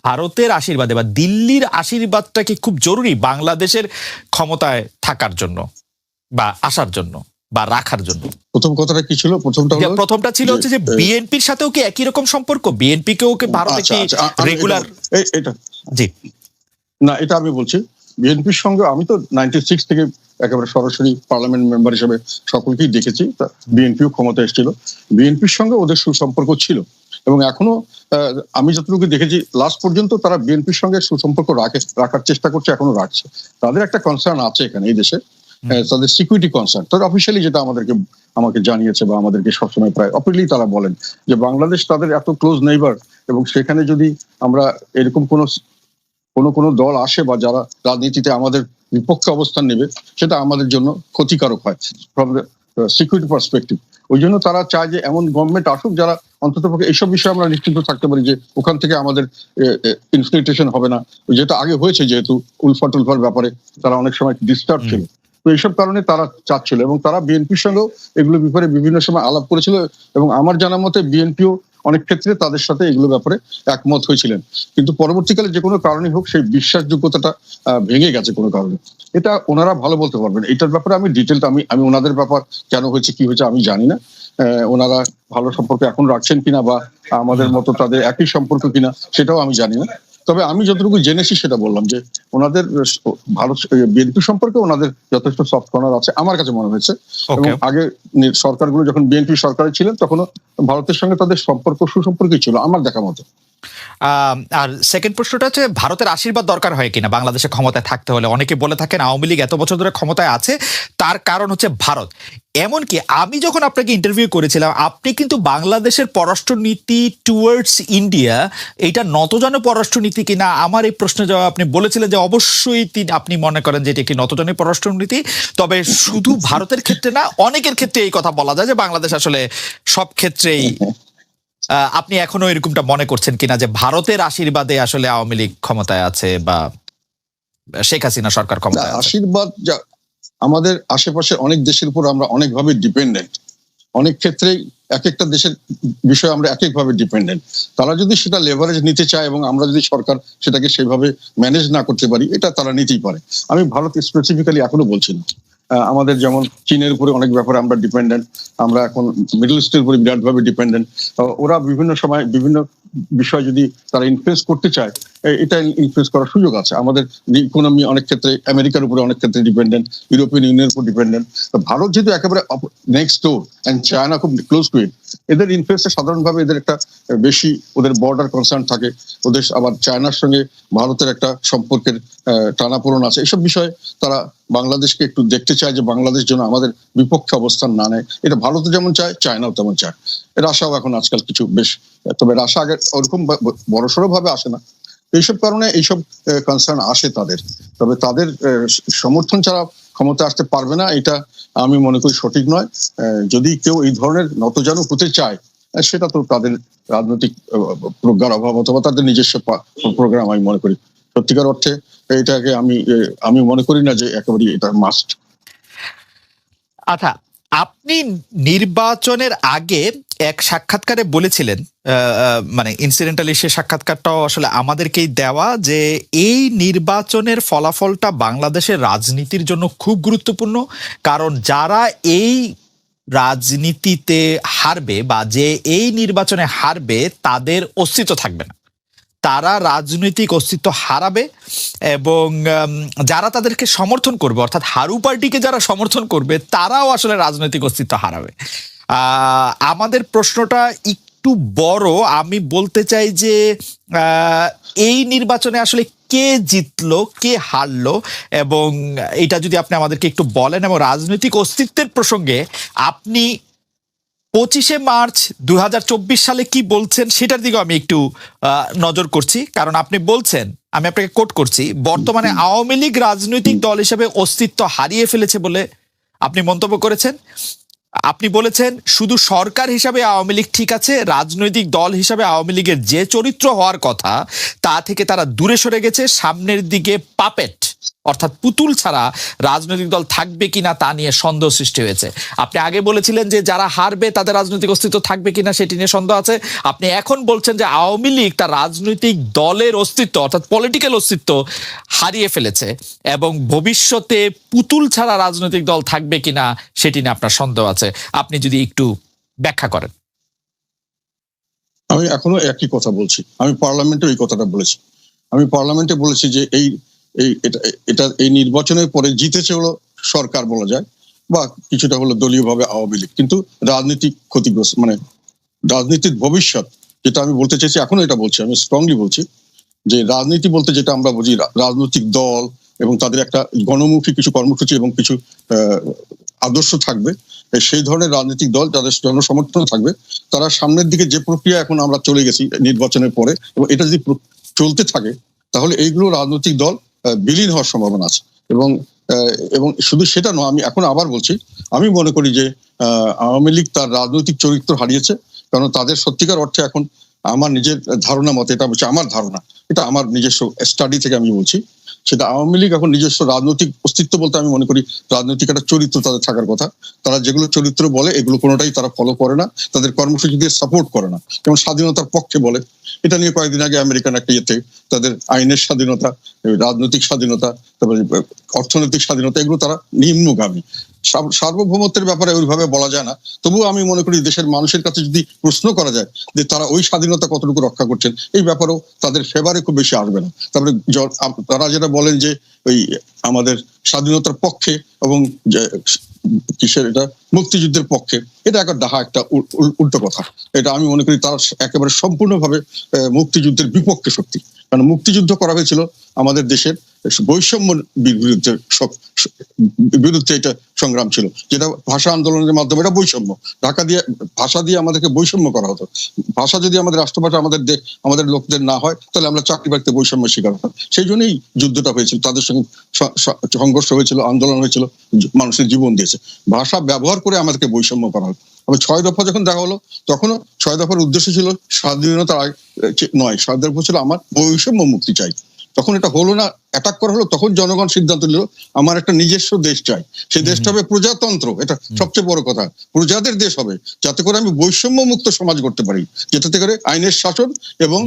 ভারতের আশীর্বাদে বা দিল্লির আশীর্বাদটা কি খুব জরুরি বাংলাদেশের ক্ষমতায় থাকার জন্য বা আসার জন্য বা রাখার জন্য? প্রথম কথাটা কি ছিল? প্রথমটা ছিল হচ্ছে যে বিএনপির সাথেও কি একই রকম সম্পর্ক? বিএনপি কেও কি ভারতে কি রেগুলার? এটা জি না, এটা আমি বলছি বিএনপির সঙ্গে আমি তো 96 থেকে একেবারে সরাসরি পার্লামেন্ট মেম্বার হিসেবে সকলকেই দেখেছি। বিএনপিও ক্ষমতা এসেছিল, বিএনপির সঙ্গে ওদের সুসম্পর্ক ছিল এবং এখনো আমি যতটুকু দেখেছি লাস্ট পর্যন্ত তারা বিএনপির সঙ্গে সুসম্পর্ক রাখার চেষ্টা করছে, এখনো রাখছে। তাদের একটা কনসার্ন আছে এখানে এই দেশে, তাদের সিকিউরিটি কনসার্ন। তাদের অফিসিয়ালি যেটা আমাকে জানিয়েছে বা আমাদেরকে সবসময় প্রায় অপেনলি তারা বলেন যে বাংলাদেশ তাদের এত ক্লোজ নেইবার এবং সেখানে যদি আমরা এরকম কোনো দল আসে বা যারা রাজনীতিতে আমাদের বিপক্ষে অবস্থান নেবে সেটা আমাদের জন্য ক্ষতিকারক হয় ফ্রম দ্য সিকিউরিটি পার্সপেক্টিভ। ওই জন্য তারা চায় যে এমন গভর্নমেন্ট আসুক যারা অন্তত পক্ষে এইসব বিষয়ে আমরা নিশ্চিন্ত থাকতে পারি যে ওখান থেকে আমাদের ইনফিল্ট্রেশন হবে না, যেটা আগে হয়েছে। যেহেতু উলফার ব্যাপারে তারা অনেক সময় ডিস্টার্ব ছিল, তো এইসব কারণে তারা চাচ্ছিল এবং তারা বিএনপির সঙ্গেও এগুলো ব্যাপারে বিভিন্ন সময় আলাপ করেছিল এবং আমার জানা মতে বিএনপিও অনেক ক্ষেত্রে তাদের সাথে এগুলো ব্যাপারে একমত হয়েছিলেন। কিন্তু পরবর্তীকালে যে কোনো কারণে হোক সেই বিশ্বাসযোগ্যতাটা ভেঙে গেছে কোনো কারণে। এটা ওনারা ভালো বলতে পারবেন। এটার ব্যাপারে আমি ডিটেলটা আমি ওনাদের ব্যাপার কেন হয়েছে কি হয়েছে আমি জানি না। ওনারা ভালো সম্পর্ক এখন রাখছেন কিনা বা আমাদের মতো তাদের একই সম্পর্ক কিনা সেটাও আমি জানি না। তবে আমি যতটুকু জেনেছি সেটা বললাম যে ওনাদের ভারত বিএনপি সম্পর্কে ওনাদের যথেষ্ট সফট কর্নার আছে আমার কাছে মনে হয়েছে। এবং আগে সরকারগুলো যখন বিএনপি সরকারে ছিলেন তখনও ভারতের সঙ্গে তাদের সুসম্পর্কই ছিল আমার দেখা মতো। আর সেকেন্ড প্রশ্নটা হচ্ছে ভারতের আশীর্বাদ দরকার হয় কিনা বাংলাদেশে ক্ষমতায় থাকতে হলে? অনেকে বলে থাকেন আওয়ামী লীগ এত বছর ধরে ক্ষমতায় আছে তার কারণ হচ্ছে ভারত। এমনকি আমি যখন আপনাকে ইন্টারভিউ করেছিলাম আপনি কিন্তু বাংলাদেশের পররাষ্ট্রনীতি টুয়ার্ডস ইন্ডিয়া এটা নতজানু পররাষ্ট্রনীতি কিনা আমার এই প্রশ্নের জবাব আপনি বলেছিলেন যে অবশ্যই আপনি মনে করেন যে এটি একটি নতজানু পররাষ্ট্রনীতি। তবে শুধু ভারতের ক্ষেত্রে না, অনেকের ক্ষেত্রে এই কথা বলা যায় যে বাংলাদেশ আসলে সব ক্ষেত্রেই। আপনি এখনো এরকমটা মনে করছেন কিনা যে ভারতের আশীর্বাদে আসলে আওয়ামী লীগ ক্ষমতায় আছে বা শেখ হাসিনা সরকার ক্ষমতায় আছে? আশীর্বাদ আমাদের আশেপাশে অনেক দেশের উপর আমরা অনেকভাবে ডিপেন্ডেন্ট, অনেক ক্ষেত্রেই এক একটা দেশের বিষয়ে আমরা এক একভাবে ডিপেন্ডেন্ট। তারা যদি সেটা লেভারেজ নিতে চায় এবং আমরা যদি সরকার সেটাকে সেভাবে ম্যানেজ না করতে পারি এটা তারা নিতেই পারে। আমি ভারত স্পেসিফিক্যালি এখনো বলছি না। আমাদের যেমন চীনের উপরে অনেক ব্যাপারে আমরা ডিপেন্ডেন্ট, আমরা এখন মিডল ইস্টের উপরে বিরাটভাবে ডিপেন্ডেন্ট। ওরা বিভিন্ন সময় বিভিন্ন বিষয় যদি তারা ইনফ্লুয়েন্স করতে চায় এটা ইনফ্লুয়েন্স করার সুযোগ আছে। আমাদের ইকোনমি অনেক ক্ষেত্রে আমেরিকার উপরে অনেক ক্ষেত্রে ডিপেন্ডেন্ট, ইউরোপিয়ান ইউনিয়নের উপর ডিপেন্ডেন্ট। ভারত যেহেতু একেবারে নেক্সট ডোর এন্ড চায়না খুব ক্লোজ টু ইট, এদের ইনফ্লুয়েন্সে সাধারণভাবে এদের একটা বেশি ওদের বর্ডার কনসার্ন থাকে। ওদের আবার চায়নার সঙ্গে ভারতের একটা সম্পর্কের টানাপোড়েন আছে। এইসব বিষয়ে তারা বাংলাদেশকে একটু দেখতে চায় যে বাংলাদেশ যেন আমাদের বিপক্ষে অবস্থান না নেয়। এটা ভারতও যেমন চায়, চায়নাও তেমন চায়। রাশিয়াও এখন আজকাল কিছু বেশ, তবে রাশিয়া আগে ওরকম বড়সড় ভাবে আসে না। এইসব কারণে এইসব কনসার্ন আসে তাদের। তবে তাদের সমর্থন ছাড়া ক্ষমতা আসতে পারবে না এটা আমি মনে করি সঠিক নয়। যদি কেউ এই ধরনের নতজানু হতে চায় সেটা তো তাদের রাজনৈতিক প্রজ্ঞার অভাব অথবা তাদের নিজস্ব প্রোগ্রাম আমি মনে করি। সত্যিকার অর্থে এটাকে আমি মনে করি না যে একেবারে এটা মাস্ট। আচ্ছা, আপনি নির্বাচনের আগে এক সাক্ষাৎকারে বলেছিলেন, মানে ইনসিডেন্টালি সে সাক্ষাৎকারটাও আসলে আমাদেরকেই দেওয়া, যে এই নির্বাচনের ফলাফলটা বাংলাদেশের রাজনীতির জন্য খুব গুরুত্বপূর্ণ। কারণ যারা এই রাজনীতিতে হারবে বা যে এই নির্বাচনে হারবে তাদের অস্তিত্ব থাকবে না, তারা রাজনৈতিক অস্তিত্ব হারাবে এবং যারা তাদেরকে সমর্থন করবে অর্থাৎ হারু পার্টিকে যারা সমর্থন করবে তারাও আসলে রাজনৈতিক অস্তিত্ব হারাবে। আমাদের প্রশ্নটা একটু বড়। আমি বলতে চাই যে এই নির্বাচনে আসলে কে জিতলো কে হারলো এবং এটা যদি আপনি আমাদেরকে একটু বলেন, এবং রাজনৈতিক অস্তিত্বের প্রসঙ্গে আপনি 25শে মার্চ 2024 সালে কি বলছেন সেটার দিকে আমি একটু নজর করছি। কারণ আপনি বলছেন, আমি আপনাকে কোট করছি, বর্তমানে আওয়ামী লীগ রাজনৈতিক দল হিসেবে অস্তিত্ব হারিয়ে ফেলেছে বলে আপনি মন্তব্য করেছেন। আপনি বলেছেন শুধু সরকার হিসাবে আওয়ামী লীগ ঠিক আছে, রাজনৈতিক দল হিসাবে আওয়ামী লীগের যে চরিত্র হওয়ার কথা তা থেকে তারা দূরে সরে গেছে, সামনের দিকে পাপেট অর্থাৎ পুতুল ছাড়া রাজনৈতিক দল থাকবে কিনা তা নিয়ে সন্দেহ সৃষ্টি হয়েছে। আপনি আগে বলেছিলেন যে যারা হারবে তাদের রাজনৈতিক অস্তিত্ব থাকবে কিনা সেটি নিয়ে সন্দেহ আছে। আপনি এখন বলছেন যে আওয়ামী লীগ তার রাজনৈতিক দলের অস্তিত্ব অর্থাৎ পলিটিক্যাল অস্তিত্ব হারিয়ে ফেলেছে এবং ভবিষ্যতে পুতুল ছাড়া রাজনৈতিক দল থাকবে কিনা সেটি নিয়ে আপনার সন্দেহ আছে। আপনি যদি একটু ব্যাখ্যা করেন। আমি এখনো একই কথা বলছি, আমি পার্লামেন্টে এই কথাটা বলেছি। আমি পার্লামেন্টে বলেছি যে এই নির্বাচনের পরে জিতেছে হলো সরকার বলা যায়, বা কিছুটা হলো দলীয়ভাবে আওয়ামী লীগ, কিন্তু রাজনীতিক ক্ষতিগ্রস্ত, মানে রাজনীতির ভবিষ্যৎ যেটা আমি বলতে চাইছি, এখনো এটা বলছি, আমি স্ট্রংলি বলছি যে রাজনীতি বলতে যেটা আমরা বুঝি, রাজনৈতিক দল এবং তাদের একটা গণমুখী কিছু কর্মসূচি এবং কিছু আদর্শ থাকবে। সেই ধরনের রাজনৈতিক দল যাদের জনসমর্থন থাকবে, তারা সামনের দিকে যে প্রক্রিয়া এখন আমরা চলে গেছি নির্বাচনের পরে, এবং এটা যদি চলতে থাকে তাহলে এইগুলো রাজনৈতিক দল বিলীন হওয়ার সম্ভাবনা আছে। এবং এবং শুধু সেটা নয়, আমি এখন আবার বলছি, আমি মনে করি যে আওয়ামী লীগ তার রাজনৈতিক চরিত্র হারিয়েছে, কারণ তাদের সত্যিকার অর্থে এখন আমার নিজের ধারণা মতে, এটা হচ্ছে আমার ধারণা, এটা আমার নিজস্ব স্টাডি থেকে আমি বলছি, সেটা আওয়ামী লীগ এখন নিজস্ব রাজনৈতিক অস্তিত্ব বলতে আমি মনে করি রাজনৈতিক একটা চরিত্র তাদের থাকার কথা। তারা যেগুলো চরিত্র বলে এগুলো কোনোটাই তারা ফলো করে না, তাদের কর্মসূচি দিয়ে সাপোর্ট করে না। যেমন স্বাধীনতার পক্ষে বলে, এটা নিয়ে কয়েকদিন আগে আমেরিকান একটা ইয়েতে তাদের আইনের স্বাধীনতা, রাজনৈতিক স্বাধীনতা, তারপরে অর্থনৈতিক স্বাধীনতা, এগুলো তারা নিম্নগামী। সার্বভৌমত্বের ব্যাপারে ওইভাবে বলা যায় না, তবুও আমি মনে করি দেশের মানুষের কাছে যদি প্রশ্ন করা যায় যে তারা ওই স্বাধীনতা কতটুকু রক্ষা করছেন, এই ব্যাপারেও তাদের ফেভারে খুব বেশি আসবে না। তারপরে তারা যেটা বলেন যে ওই আমাদের স্বাধীনতার পক্ষে এবং কিসের এটা মুক্তিযুদ্ধের পক্ষে, এটা একটা ডাহা, একটা উল্টো কথা। এটা আমি মনে করি তারা একেবারে সম্পূর্ণভাবে মুক্তিযুদ্ধের বিপক্ষে শক্তি। কারণ মুক্তিযুদ্ধ করা হয়েছিল আমাদের দেশের বৈষম্য বিরুদ্ধে, এটা সংগ্রাম ছিল, যেটা ভাষা আন্দোলনের মাধ্যমে, এটা বৈষম্য, ঢাকা দিয়ে ভাষা দিয়ে আমাদেরকে বৈষম্য করা হতো। ভাষা যদি আমাদের রাষ্ট্রভাষা আমাদের লোকদের না হয়, তাহলে আমরা চাকরি বাকরিতে বৈষম্য শিকার হতাম। সেই জন্যই যুদ্ধটা হয়েছিল, তাদের সঙ্গে সংঘর্ষ হয়েছিল, আন্দোলন হয়েছিল, মানুষের জীবন দিয়েছে। ভাষা ব্যবহার করে আমাদেরকে বৈষম্য করা হয়। আবার 6 দফা যখন দেখা হলো, তখনও 6 দফার উদ্দেশ্য ছিল স্বাধীনতা নয়, 6 দফা ছিল আমার বৈষম্য মুক্তি চাই। তখন এটা হলো না, অ্যাটাক করা হলো, তখন জনগণ সিদ্ধান্ত নিল আমার একটা নিজস্ব দেশ চাই, সেই দেশটা হবে প্রজাতন্ত্র। এটা সবচেয়ে বড় কথা, প্রজাদের দেশ হবে, যাতে করে আমি বৈষম্য মুক্ত সমাজ করতে পারি, যেটাতে করে আইনের শাসন এবং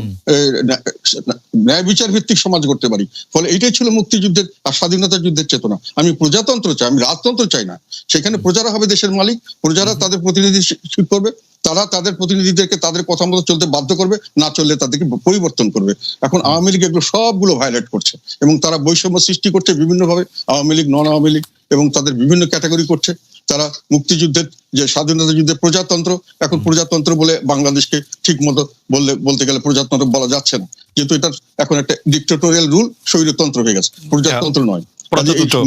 ন্যায় বিচার ভিত্তিক সমাজ করতে পারি। ফলে এইটাই ছিল মুক্তিযুদ্ধের আর স্বাধীনতা যুদ্ধের চেতনা। আমি প্রজাতন্ত্র চাই, আমি রাজতন্ত্র চাই না। সেখানে প্রজারা হবে দেশের মালিক, প্রজারা তাদের প্রতিনিধি ঠিক করবে, তারা তাদের প্রতিনিধিদেরকে তাদের কথা মতো চলতে বাধ্য করবে, না চললে তাদেরকে পরিবর্তন করবে। এখন আওয়ামী লীগ এগুলো সবগুলো ভায়োলেট করছে এবং তারা বৈষম্য সৃষ্টি করছে বিভিন্নভাবে, আওয়ামী লীগ, নন আওয়ামী লীগ, এবং তাদের বিভিন্ন ক্যাটাগরি করছে। তারা মুক্তিযুদ্ধের যে স্বাধীনতা যুদ্ধের প্রজাতন্ত্র, এখন প্রজাতন্ত্র বলে বাংলাদেশকে ঠিক মতো বলতে গেলে প্রজাতন্ত্র বলা যাচ্ছে না, যেহেতু এটা এখন একটা ডিক্টেটোরিয়াল রুল, স্বৈরতন্ত্র হয়ে গেছে, প্রজাতন্ত্র নয়।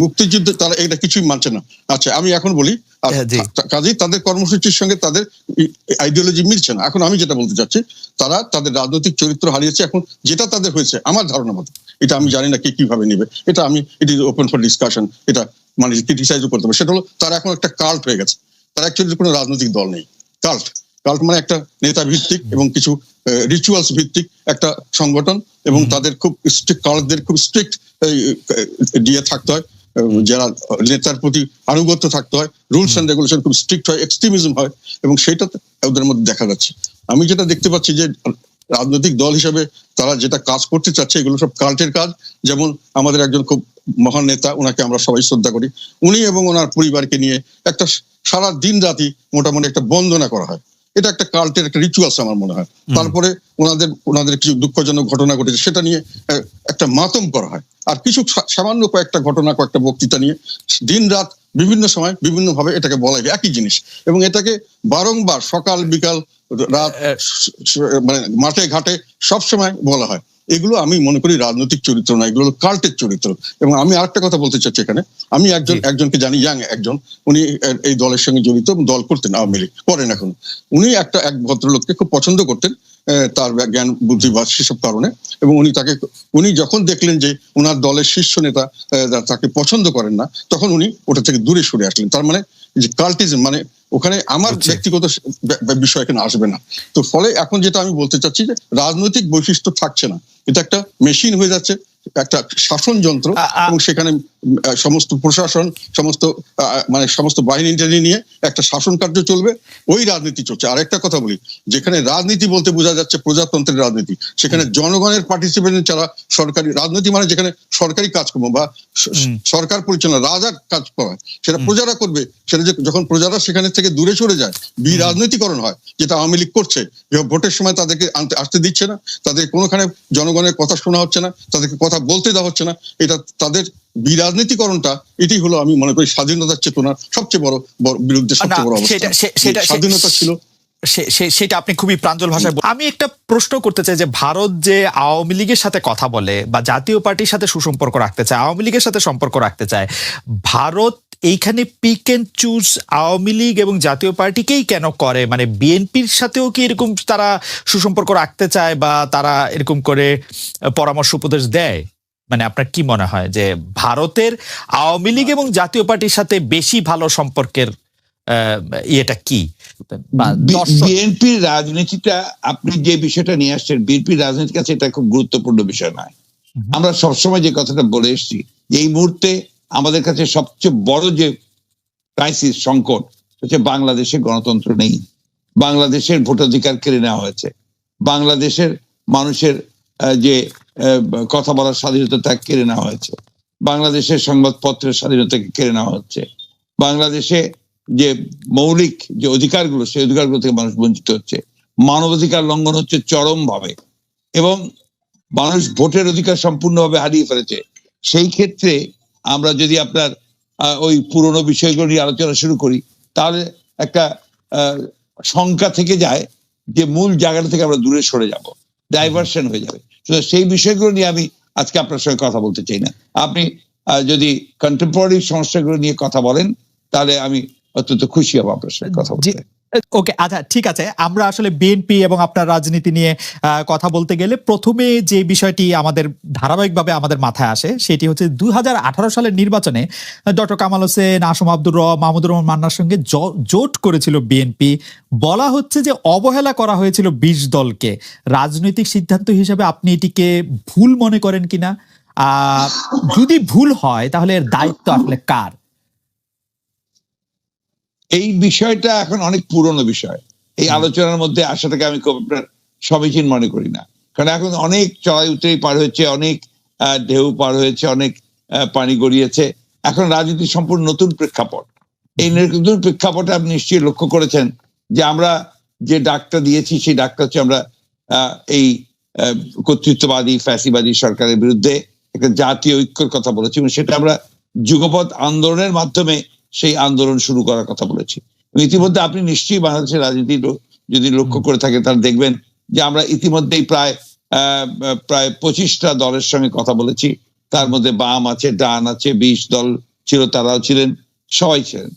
মুক্তিযুদ্ধ তারা এটা কিছুই মানছে না। আচ্ছা, আমি এখন বলি, কাজেই তাদের কর্মসূচির সঙ্গে তাদের আইডিওলজি মিলছে না। এখন আমি যেটা বলতে চাচ্ছি, তারা তাদের রাজনৈতিক চরিত্র হারিয়েছে। এখন যেটা তাদের হয়েছে, আমার ধারণা মতো, এটা আমি জানি না কে কিভাবে নেবে, এটা আমি it is open for discussion, এটা মানে ক্রিটিসাইজও করতে হবে। সেটা হলো তারা এখন একটা কাল্ট হয়ে গেছে, তারা অ্যাকচুয়ালি কোনো রাজনৈতিক দল নেই। কাল্ট মানে একটা নেতা ভিত্তিক এবং কিছু রিচুয়ালস ভিত্তিক একটা সংগঠন, এবং তাদের খুব স্ট্রিক্ট, কাল্টদের খুব স্ট্রিক্ট দিয়ে থাকতে হয়, যারা নেতার প্রতি আনুগত্য থাকতে হয়, রুলস এন্ড রেগুলেশন খুব স্ট্রিক্ট হয়, এক্সট্রিমিজম হয়, এবং সেটা ওদের মধ্যে দেখা যাচ্ছে। আমি যেটা দেখতে পাচ্ছি যে রাজনৈতিক দল হিসেবে তারা যেটা কাজ করতে চাচ্ছে, এগুলো সব কাল্টের কাজ। যেমন আমাদের একজন খুব মহান নেতা, ওনাকে আমরা সবাই শ্রদ্ধা করি, উনি এবং ওনার পরিবারকে নিয়ে একটা সারা দিন রাতি মোটামুটি একটা বন্দনা করা হয়, এটা একটা কাল্টের একটা রিচুয়ালস আমার মনে হয়। তারপরে ওনাদের কিছু দুঃখজনক ঘটনা ঘটেছে, সেটা নিয়ে একটা মাতম করা হয়। আর কিছু সামান্য কয়েকটা ঘটনা, কয়েকটা বক্তৃতা নিয়ে দিন রাত বিভিন্ন সময় বিভিন্ন ভাবে এটাকে বলা হয়, একই জিনিস, এবং এটাকে বারংবার সকাল বিকাল রাত মানে মাঠে ঘাটে সবসময় বলা হয়। এগুলো আমি মনে করি রাজনৈতিক চরিত্র না, এগুলো কাল্টের চরিত্র। এবং আমি আরেকটা কথা বলতে চাচ্ছি এখানে, আমি একজনকে জানি, ইয়াং একজন, উনি এই দলের সঙ্গে জড়িত, দল করতেন, আওয়ামী লীগ করেন এখন। উনি এক ভদ্রলোককে খুব পছন্দ করতেন, তার জ্ঞান বুদ্ধি বা সেসব কারণে, এবং উনি যখন দেখলেন যে ওনার দলের শীর্ষ নেতা তাকে পছন্দ করেন না, তখন উনি ওটা থেকে দূরে সরে আসলেন। তার মানে যে কাল্টিজম, মানে ওখানে আমার ব্যক্তিগত বিষয় এখানে আসবে না। তো ফলে এখন যেটা আমি বলতে চাচ্ছি যে রাজনৈতিক বৈশিষ্ট্য থাকছে না, এটা একটা মেশিন হয়ে যাচ্ছে, একটা শাসন যন্ত্র, এবং সেখানে সমস্ত প্রশাসন, সমস্ত বাহিনী নিয়ে একটা শাসন কার্য চলবে, ওই রাজনীতি চলছে। আর একটা কথা বলি, যেখানে রাজনীতি বলতে বোঝা যাচ্ছে প্রজাতন্ত্রের রাজনীতি, সেখানে জনগণের পার্টিসিপেশন ছাড়া সরকারি রাজনীতি মানে যেখানে সরকারি কাজকর্ম বা সরকার পরিচালনা, রাজার কাজ করা হয় সেটা প্রজারা করবে, সেটা যখন প্রজারা সেখানে থেকে দূরে সরে যায়, রাজনীতিকরণ হয়, যেটা আওয়ামী লীগ করছে। ভোটের সময় তাদেরকে আসতে দিচ্ছে না, তাদের কোনোখানে জনগণের কথা শোনা হচ্ছে না, তাদেরকে কথা বলতে দেওয়া হচ্ছে না। এটা তাদের বিরাজনীতিকরণটা, এটাই হলো আমি মনে করি স্বাধীনতার চেতনার সবচেয়ে বড় বিরুদ্ধে সবচেয়ে বড় অবস্থা। স্বাধীনতা ছিল, সেটা আপনি খুবই প্রাঞ্জল ভাষায় আমি একটা প্রশ্ন করতে চাই যে ভারত যে আওয়ামী লীগের সাথে কথা বলে বা জাতীয় পার্টির সাথে সুসম্পর্ক রাখতে চায়, আওয়ামী লীগের সাথে সম্পর্ক রাখতে চায়, ভারত এইখানে pick and choose Awami League এবং জাতীয় পার্টিকেই কেন করে? মানে বিএনপির সাথেও কি এরকম তারা সুসম্পর্ক রাখতে চায় বা তারা এরকম করে পরামর্শ উপদেশ দেয়? মানে আপনার কি মনে হয় যে ভারতের আওয়ামী লীগ এবং জাতীয় পার্টির সাথে বেশি ভালো সম্পর্কের ইয়েটা কি? বিএনপির রাজনীতিটা, আপনি যে বিষয়টা নিয়ে আসছেন, বিএনপির রাজনীতির কাছে এটা খুব গুরুত্বপূর্ণ বিষয় নয়। আমরা সবসময় যে কথাটা বলে এসেছি, এই মুহূর্তে আমাদের কাছে সবচেয়ে বড় যে ক্রাইসিস, সংকট হচ্ছে বাংলাদেশে গণতন্ত্র নেই, বাংলাদেশের ভোটাধিকার কেড়ে নেওয়া হয়েছে, বাংলাদেশের মানুষের যে কথা বলার স্বাধীনতা তা কেড়ে নেওয়া হয়েছে, বাংলাদেশের সংবাদপত্রের স্বাধীনতাকে কেড়ে নেওয়া হচ্ছে, বাংলাদেশে যে মৌলিক যে অধিকারগুলো, সেই অধিকারগুলো থেকে মানুষ বঞ্চিত হচ্ছে, মানবাধিকার লঙ্ঘন হচ্ছে চরম ভাবে, এবং মানুষ ভোটের অধিকার সম্পূর্ণভাবে হারিয়ে ফেলেছে। সেই ক্ষেত্রে আমরা যদি আপনার ওই পুরনো বিষয়গুলো নিয়ে আলোচনা শুরু করি, তাহলে একটা শঙ্কা থেকে যায় যে মূল জায়গাটা থেকে আমরা দূরে সরে যাব, ডাইভার্সন হয়ে যাবে। সেই বিষয়গুলো নিয়ে আমি আজকে আপনার সঙ্গে কথা বলতে চাই না। আপনি যদি কন্টেম্পোরারি সমস্যাগুলো নিয়ে কথা বলেন, তাহলে আমি অত্যন্ত খুশি হব আপনার সঙ্গে কথা বলতে। ওকে, আচ্ছা ঠিক আছে। আমরা আসলে বিএনপি এবং আপনার রাজনীতি নিয়ে কথা বলতে গেলে প্রথমে যে বিষয়টি আমাদের ধারাবাহিকভাবে আমাদের মাথায় আসে সেটি হচ্ছে 2018 সালের নির্বাচনে ডক্টর কামাল হোসেন, আসম আব্দুর রব, মাহমুদুর রহমান মান্নার সঙ্গে জোট করেছিল বিএনপি। বলা হচ্ছে যে অবহেলা করা হয়েছিল 20 দলকে। রাজনৈতিক সিদ্ধান্ত হিসেবে আপনি এটিকে ভুল মনে করেন কিনা? যদি ভুল হয় তাহলে এর দায়িত্ব আসলে কার? এই বিষয়টা এখন অনেক পুরনো বিষয়, এই আলোচনার মধ্যে আসাটাকে আমি খুব আপনার সমীচীন মনে করি না। কারণ এখন অনেক চড়াই উতরাই পার হয়েছে, অনেক ঢেউ পার হয়েছে, অনেক পানি গড়িয়েছে। এখন রাজনীতি সম্পূর্ণ নতুন প্রেক্ষাপট। এই নতুন প্রেক্ষাপটে আপনি নিশ্চয়ই লক্ষ্য করেছেন যে আমরা যে ডাকটা দিয়েছি, সেই ডাকটা হচ্ছে আমরা এই কর্তৃত্ববাদী ফ্যাসিবাদী সরকারের বিরুদ্ধে একটা জাতীয় ঐক্যের কথা বলেছি, এবং সেটা আমরা যুগপৎ আন্দোলনের মাধ্যমে সেই আন্দোলন শুরু করার কথা বলেছি। ইতিমধ্যে আপনি নিশ্চয়ই বাংলাদেশের রাজনীতি যদি লক্ষ্য করে থাকেন, তাহলে দেখবেন যে আমরা ইতিমধ্যেই প্রায় 25টা দলের সঙ্গে কথা বলেছি। তার মধ্যে বাম আছে, ডান আছে, 20 দল ছিল, তারাও ছিলেন, সবাই ছিলেন।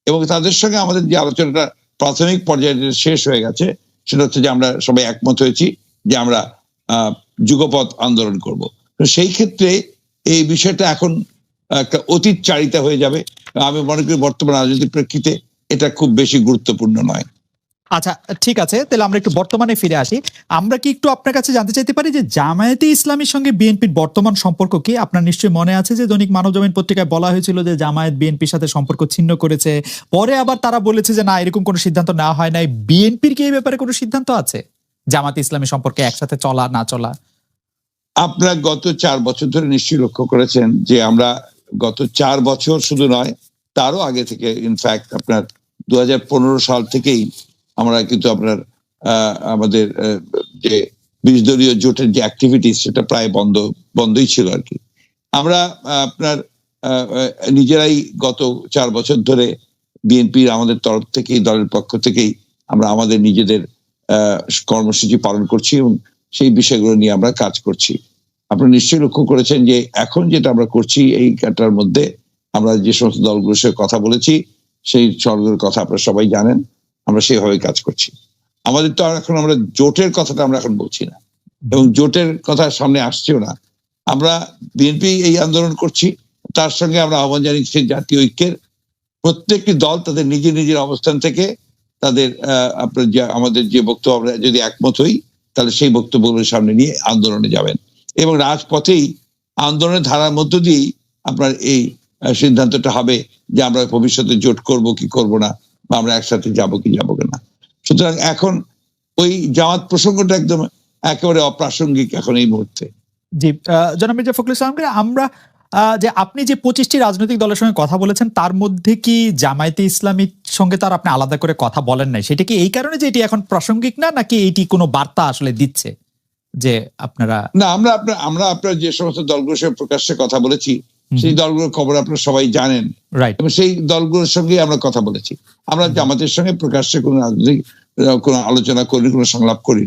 এবং তাদের সঙ্গে আমাদের যে আলোচনাটা প্রাথমিক পর্যায়ে শেষ হয়ে গেছে, সেটা হচ্ছে যে আমরা সবাই একমত হয়েছি যে আমরা যুগপৎ আন্দোলন করব। তো সেই ক্ষেত্রে এই বিষয়টা এখন একটা অতীত চারিতা হয়ে যাবে। আমি মনে করি বর্তমান রাজনৈতিক প্রেক্ষিতে এটা খুব বেশি গুরুত্বপূর্ণ নয়। আচ্ছা ঠিক আছে, তাহলে আমরা একটু বর্তমানে ফিরে আসি। আমরা কি একটু আপনার কাছে জানতে চাইতে পারি যে জামায়াতে ইসলামীর সঙ্গে বিএনপির বর্তমান সম্পর্ক কি? আপনার নিশ্চয়ই মনে আছে যে দৈনিক মানবজমিন পত্রিকায় বলা হয়েছিল যে জামায়াত বিএনপির সাথে সম্পর্ক ছিন্ন করেছে। পরে আবার তারা বলেছে যে না, এরকম কোনো সিদ্ধান্ত নেওয়া হয় নাই। বিএনপির কি এই ব্যাপারে কোনো সিদ্ধান্ত আছে জামায়াতে ইসলামী সম্পর্কে একসাথে চলা না চলা? আপনারা গত 4 বছর ধরে নিশ্চয়ই লক্ষ্য করেছেন যে আমরা গত 4 বছর শুধু নয়, তারও আগে থেকে, ইনফ্যাক্ট আপনার 2015 সাল থেকেই আমরা কিন্তু আপনার আমাদের যে 20 দলীয় জোটের যে অ্যাক্টিভিটিস, সেটা প্রায় বন্ধই ছিল আর কি। আমরা আপনার নিজেরাই গত 4 বছর ধরে বিএনপির আমাদের তরফ থেকেই, দলের পক্ষ থেকেই আমরা আমাদের নিজেদের কর্মসূচি পালন করছি, এবং সেই বিষয়গুলো নিয়ে আমরা কাজ করছি। আপনারা নিশ্চয়ই লক্ষ্য করেছেন যে এখন যেটা আমরা করছি, এই কাটার মধ্যে আমরা যে সমস্ত দলগুলোর সাথে কথা বলেছি, সেই সবগুলোর কথা আপনারা সবাই জানেন, আমরা সেইভাবে কাজ করছি। আমাদের তো এখন আমরা জোটের কথাটা আমরা এখন বলছি না, এবং জোটের কথা সামনে আসছেও না। আমরা বিএনপি এই আন্দোলন করছি, তার সঙ্গে আমরা আহ্বান জানিয়েছি জাতীয় ঐক্যের। প্রত্যেকটি দল তাদের নিজের নিজের অবস্থান থেকে তাদের আপনার যে আমাদের যে বক্তব্য, আমরা যদি একমত হই, তাহলে সেই বক্তব্যগুলোর সামনে নিয়ে আন্দোলনে যাবেন, এবং রাজপথেই আন্দোলনের ধারার মধ্য দিয়েই আপনার এই সিদ্ধান্তটা হবে যে আমরা ভবিষ্যতে জোট করব কি করব না, বা আমরা একসাথে যাব কি যাব না। সুতরাং এখন ওই জামাত প্রসঙ্গটা একদম একেবারে অপ্রাসঙ্গিক এখন এই মুহূর্তে। জি, জনাব মির্জা ফখরুল ইসলামকে আমরা যে আপনি যে 25টি রাজনৈতিক দলের সঙ্গে কথা বলেছেন তার মধ্যে কি জামায়াতে ইসলামীর সঙ্গে তার আপনি আলাদা করে কথা বলেন নাই, সেটা কি এই কারণে যে এটি এখন প্রাসঙ্গিক না, নাকি এটি কোনো বার্তা আসলে দিচ্ছে যে আপনারা? না, আমরা আপনার যে সমস্ত দলগুলোর সঙ্গে প্রকাশ্যে কথা বলেছি সেই দলগুলোর খবর আপনারা সবাই জানেন, রাইট। এবং সেই দলগুলোর সঙ্গে আমরা কথা বলেছি। আমরা জামাতের সঙ্গে প্রকাশ্যে কোনো রাজনৈতিক কোনো আলোচনা করি, কোনো সংলাপ করি।